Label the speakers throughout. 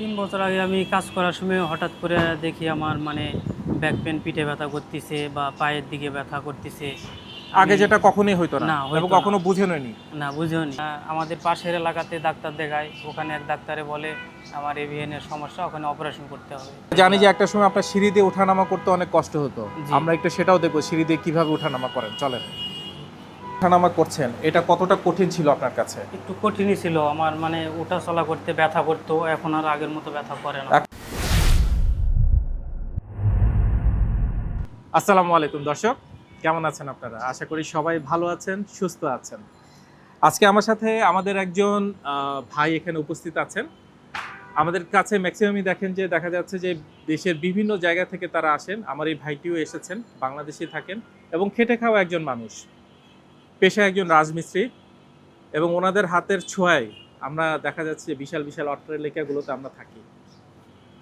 Speaker 1: ৩ বছর আগে আমি কাজ করার সময় হঠাৎ করে দেখি আমার ব্যাক পেন, পিঠে ব্যথা করতেছে বা পায়ের দিকে ব্যথা করতেছে।
Speaker 2: আগে
Speaker 1: আমি
Speaker 2: যেটা কখনোই হইতো না
Speaker 1: না
Speaker 2: এবং
Speaker 1: হইতো না।
Speaker 2: কখনো বুঝেনওনি।
Speaker 1: না বুঝিওনি। আমাদের পাশের এলাকাতে ডাক্তার দেখাই, ওখানে এক ডাক্তারে বলে আমার এভিএন এর সমস্যা, ওখানে অপারেশন করতে হবে।
Speaker 2: জানি যে একটা সময় আপনার সিঁড়ি দিয়ে ওঠানামা করতে অনেক কষ্ট হতো।
Speaker 1: জি।
Speaker 2: আমরা একটু সেটাও দেখবো সিঁড়ি দিয়ে কিভাবে ওঠানামা করেন, চলেন। ওঠানামা করছেন, এটা কতটা কঠিন ছিল আপনার কাছে?
Speaker 1: একটু কঠিনই ছিল আমার, ওঠা চলা করতে ব্যথা করতো, এখন আর আগের মতো ব্যথা করে না।
Speaker 2: আসসালামু আলাইকুম দর্শক, কেমন আছেন আপনারা? আশা করি সবাই ভালো আছেন, সুস্থ আছেন। আজকে আমার সাথে আমাদের একজন ভাই এখানে উপস্থিত আছেন। আমাদের কাছে ম্যাক্সিমামই দেখা যাচ্ছে যে দেশের বিভিন্ন জায়গা থেকে তারা আসেন। আমার এই ভাইটিও এসেছেন, বাংলাদেশে থাকেন এবং খেটে খাওয়া একজন মানুষ, পেশায় একজন রাজমিস্ত্রি, এবং ওনাদের হাতের ছোঁয়ায় আমরা দেখা যাচ্ছে যে বিশাল বিশাল অট্টালিকাগুলোতে আমরা থাকি।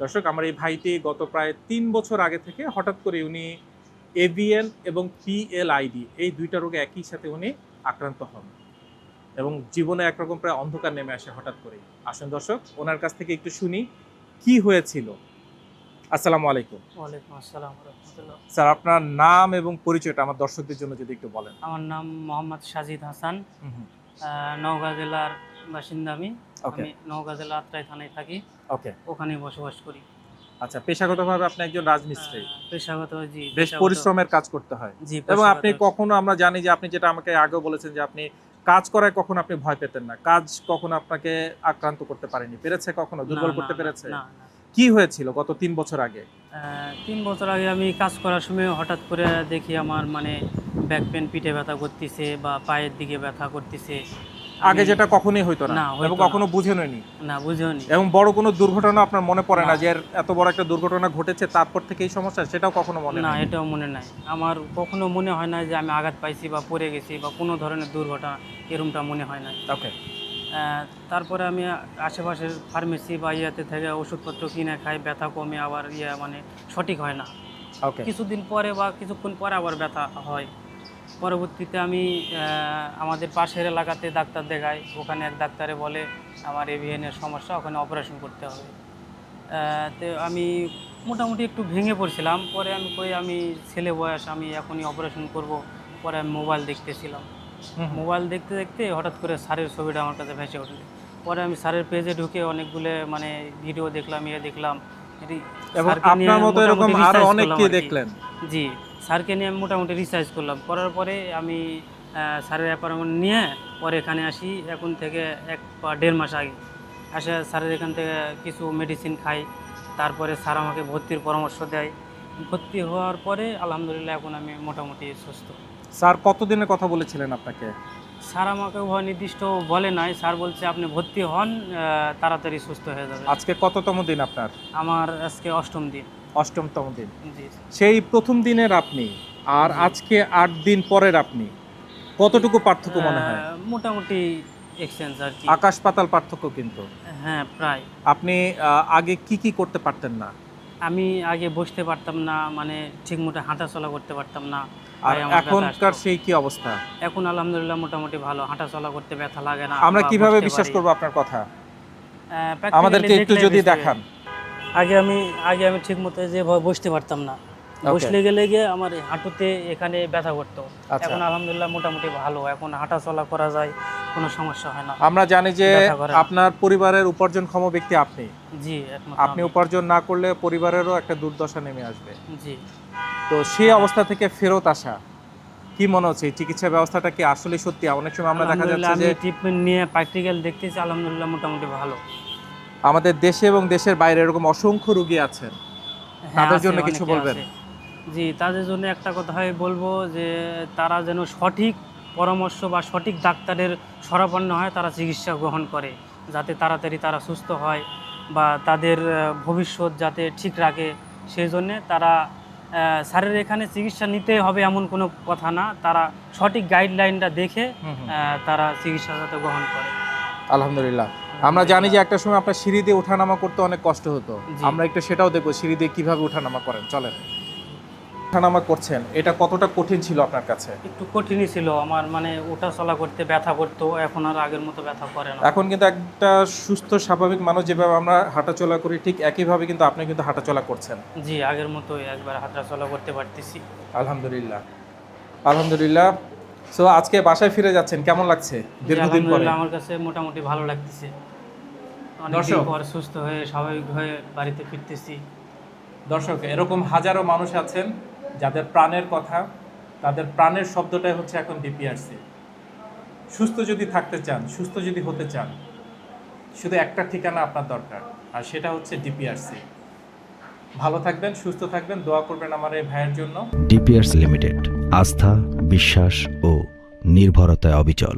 Speaker 2: দর্শক, আমার এই ভাইটি গত প্রায় 3 বছর আগে থেকে হঠাৎ করে উনি এভিএন এবং পিএলআইডি এই দুইটা রোগে একই সাথে উনি আক্রান্ত হন এবং জীবনে একরকম প্রায় অন্ধকার নেমে আসে হঠাৎ করেই। আসুন দর্শক, ওনার কাছ থেকে একটু শুনি কি হয়েছিল। আসসালামু আলাইকুম।
Speaker 1: ওয়ালাইকুম আসসালাম ওয়া রাহমাতুল্লাহ।
Speaker 2: স্যার, আপনার নাম এবং পরিচয়টা আমার দর্শকদের জন্য যদি একটু বলেন।
Speaker 1: আমার নাম মোহাম্মদ সাজিদ হাসান।
Speaker 2: হুম।
Speaker 1: নওগাঁ জেলার বাসিন্দা আমি।
Speaker 2: ওকে।
Speaker 1: আমি নওগাঁ জেলা আত্রাই থানায় থাকি,
Speaker 2: ওকে।
Speaker 1: ওখানেই বসবাস করি।
Speaker 2: আচ্ছা, পেশাগতভাবে আপনি একজন রাজমিস্ত্রি।
Speaker 1: পেশাগত, জি
Speaker 2: বেশ
Speaker 1: পেশাগত।
Speaker 2: পরিশ্রমের কাজ করতে হয়।
Speaker 1: জি,
Speaker 2: এবং
Speaker 1: পেশাগত।
Speaker 2: আপনি কখনো, আমরা জানি যে আপনি যেটা আমাকে আগেও বলেছেন যে আপনি কাজ করায় কখনো আপনি ভয় পেতেন না, কাজ কখনো আপনাকে আক্রান্ত করতে পারেনি, পেরেছে কখনো দুর্বল
Speaker 1: না,
Speaker 2: করতে
Speaker 1: না,
Speaker 2: পেরেছে?
Speaker 1: না, না।
Speaker 2: কি হয়েছিল গত 3 বছর আগে?
Speaker 1: ৩ বছর আগে আমি কাজ করার সময় হঠাৎ করে দেখি আমার ব্যাক পেন, পিঠে ব্যথা করতেছে বা পায়ের দিকে ব্যথা করতেছে।
Speaker 2: আগে যেটা কখনোই হইতো না
Speaker 1: না হইতো
Speaker 2: এবং
Speaker 1: না।
Speaker 2: কখনো বুঝেনওনি।
Speaker 1: না বুঝিওনি।
Speaker 2: এবং বড় কোনো দুর্ঘটনা আপনার মনে পড়ে না
Speaker 1: না।
Speaker 2: যে এত বড় একটা দুর্ঘটনা ঘটেছে তারপর থেকে এই সমস্যা, সেটাও কখনো মনে
Speaker 1: না,
Speaker 2: নাই?
Speaker 1: এটাও মনে নাই। আমার কখনো মনে হয় না যে আমি আঘাত পাইছি বা পড়ে গেছি বা কোনো ধরনের দুর্ঘটনা, এরকমটা মনে হয় না।
Speaker 2: ওকে।
Speaker 1: তারপরে আমি আশেপাশের ফার্মেসি বা ইয়াতে থেকে ওষুধপত্র কিনে খাই, ব্যথা কমে, আবার সঠিক হয় না।
Speaker 2: ওকে।
Speaker 1: কিছুদিন পরে বা কিছুক্ষণ পরে আবার ব্যথা হয়। পরবর্তীতে আমি আমাদের পাশের এলাকাতে ডাক্তার দেখাই, ওখানে এক ডাক্তারে বলে আমার এভিএন এর সমস্যা, ওখানে অপারেশন করতে হবে। তো আমি মোটামুটি একটু ভেঙে পড়ছিলাম। পরে আমি আমি ছেলে বয়স, আমি এখনই অপারেশন করব। পরে আমি মোবাইল দেখতেছিলাম। মোবাইল দেখতে দেখতে হঠাৎ করে স্যারের ছবিটা আমার কাছে ভেসে উঠল। পরে আমি স্যারের পেজে ঢুকে অনেকগুলো ভিডিও দেখলাম, দেখলাম।
Speaker 2: এবং
Speaker 1: স্যারকে নিয়ে
Speaker 2: আপনার মতো এরকম
Speaker 1: মোটামুটি
Speaker 2: আরো
Speaker 1: রিসার্চ করলাম
Speaker 2: অনেককে
Speaker 1: আর কি।
Speaker 2: দেখলেন?
Speaker 1: জি, স্যারকে নিয়ে আমি মোটামুটি রিসার্চ করলাম। করার পরে আমি স্যারের অ্যাপয়েন্টমেন্ট নিয়ে পরে এখানে আসি, এখন থেকে 1 বা 1.5 মাস আগে। আসে স্যারের এখান থেকে কিছু মেডিসিন খাই, তারপরে স্যার আমাকে ভর্তির পরামর্শ দেয়। ভর্তি হওয়ার পরে আলহামদুলিল্লাহ এখন আমি মোটামুটি সুস্থ।
Speaker 2: স্যার কতদিনের কথা বলেছিলেন আপনাকে?
Speaker 1: স্যার আমাকে নির্দিষ্ট বলে নাই, স্যার বলছে আপনি ভর্তি হন, তাড়াতাড়ি সুস্থ হয়ে যাবে।
Speaker 2: আজকে কততম দিন আপনার?
Speaker 1: আমার আজকে 8ম দিন।
Speaker 2: 8তম দিন।
Speaker 1: জি।
Speaker 2: সেই প্রথম দিনের আপনি আর
Speaker 1: জি।
Speaker 2: আজকে 8 দিন পরের আপনি, কতটুকু পার্থক্য মনে হয়?
Speaker 1: মোটামুটি এক্সচেঞ্জ আর কি।
Speaker 2: আকাশ পাতাল পার্থক্য কিন্তু।
Speaker 1: হ্যাঁ, প্রায়।
Speaker 2: আপনি আগে কি কি করতে পারতেন না?
Speaker 1: আমি আগে বসতে পারতাম না, ঠিকমতো হাঁটাচলা করতে পারতাম না।
Speaker 2: আর
Speaker 1: পায়ে আমার ব্যথা
Speaker 2: এখনকার
Speaker 1: আসতো।
Speaker 2: সেই কি অবস্থা?
Speaker 1: এখন আলহামদুলিল্লাহ মোটামুটি ভালো, হাঁটাচলা করতে ব্যথা লাগে না
Speaker 2: আমরা
Speaker 1: বা
Speaker 2: কিভাবে
Speaker 1: বসতে
Speaker 2: বিশ্বাস
Speaker 1: পারি।
Speaker 2: করব আপনার কথা?
Speaker 1: প্র্যাকটিক্যালি
Speaker 2: আমাদেরকে একটু
Speaker 1: দেখলে
Speaker 2: যদি
Speaker 1: বুঝতে
Speaker 2: দেখান।
Speaker 1: আগে আমি ঠিকমতো যেভাবে বসতে পারতাম না। বসলে গেলে গিয়ে আমার এই হাঁটুতে এখানে ব্যথা করতো।
Speaker 2: আচ্ছা।
Speaker 1: এখন আলহামদুলিল্লাহ মোটামুটি ভালো, এখন হাঁটাচলা করা যায়, কোনো সমস্যা হয় না।
Speaker 2: আমরা জানি যে
Speaker 1: ব্যথা করে না।
Speaker 2: আপনার পরিবারের উপার্জনক্ষম ব্যক্তি আপনি।
Speaker 1: জি, একমাত্র
Speaker 2: আপনি
Speaker 1: আমি।
Speaker 2: উপার্জন না করলে পরিবারেরও একটা দুর্দশা নেমে আসবে।
Speaker 1: জি।
Speaker 2: তো সেই অবস্থা থেকে ফেরত আসা, কি মনে হচ্ছে এই চিকিৎসা ব্যবস্থাটা কি আসলে সত্যি? অনেক সময় আমরা দেখা যাচ্ছে
Speaker 1: আলহামদুলিল্লাহ
Speaker 2: যে
Speaker 1: আমি ট্রিটমেন্ট নিয়ে প্র্যাকটিক্যাল দেখতেছি, আলহামদুলিল্লাহ মোটামুটি ভালো।
Speaker 2: আমাদের দেশে এবং দেশের বাইরে এরকম অসংখ্য রোগী আছেন,
Speaker 1: হ্যাঁ,
Speaker 2: তাদের
Speaker 1: আছে,
Speaker 2: জন্য কিছু
Speaker 1: অনেকে
Speaker 2: বলবেন?
Speaker 1: আছে। জি, তাদের জন্য একটা কথাই বলবো যে তারা যেন সঠিক পরামর্শ বা সঠিক ডাক্তারের শরণাপন্ন হয়, তারা চিকিৎসা গ্রহণ করে, যাতে তাড়াতাড়ি তারা সুস্থ হয় বা তাদের ভবিষ্যৎ যাতে ঠিক রাখে। সেই জন্যে তারা স্যারের এখানে চিকিৎসা নিতে হবে এমন কোনো কথা না, তারা সঠিক গাইডলাইনটা দেখে তারা চিকিৎসা যাতে গ্রহণ করে।
Speaker 2: আলহামদুলিল্লাহ। আমরা জানি যে একটা সময় আপনার সিঁড়ি দিয়ে ওঠানামা করতে অনেক কষ্ট হতো।
Speaker 1: জি।
Speaker 2: আমরা একটু সেটাও দেখবো সিঁড়ি দিয়ে কিভাবে ওঠানামা করেন, চলেন। ওঠানামা করছেন, এটা কতটা কঠিন ছিল আপনার কাছে?
Speaker 1: একটু কঠিনই ছিল আমার, মানে ওঠা চলা করতে ব্যথা করতো, এখন আর আগের মতো ব্যথা করে না।
Speaker 2: এখন কিন্তু একটা সুস্থ স্বাভাবিক মানুষ যেভাবে আমরা হাঁটাচলা করি ঠিক একইভাবে কিন্তু আপনি কিন্তু হাঁটাচলা করছেন।
Speaker 1: জি, আগের মতোই একবার হাঁটা চলা করতে পারতেছি।
Speaker 2: আলহামদুলিল্লাহ, আলহামদুলিল্লাহ। সো আজকে বাসায় ফিরে যাচ্ছেন, কেমন লাগছে
Speaker 1: জি,
Speaker 2: দীর্ঘদিন পরে?
Speaker 1: আলহামদুলিল্লাহ, আমার কাছে মোটামুটি ভালো লাগতেছে। অনেকদিন
Speaker 2: দর্শক।
Speaker 1: পর সুস্থ হয়ে স্বাভাবিক হয়ে বাড়িতে ফিরতেছি।
Speaker 2: দর্শক, এরকম হাজারো মানুষ আছেন যাদের প্রাণের কথা, তাদের প্রাণের শব্দটাই হচ্ছে এখন ডিপিআরসি। সুস্থ যদি থাকতে চান, সুস্থ যদি হতে চান, শুধু একটা ঠিকানা আপনার দরকার, আর সেটা হচ্ছে ডিপিআরসি। ভালো থাকবেন, সুস্থ থাকবেন, দোয়া করবেন আমার এই ভাইয়ের জন্য।
Speaker 3: ডিপিআরস লিমিটেড, আস্থা, বিশ্বাস ও নির্ভরতায় অবিচল।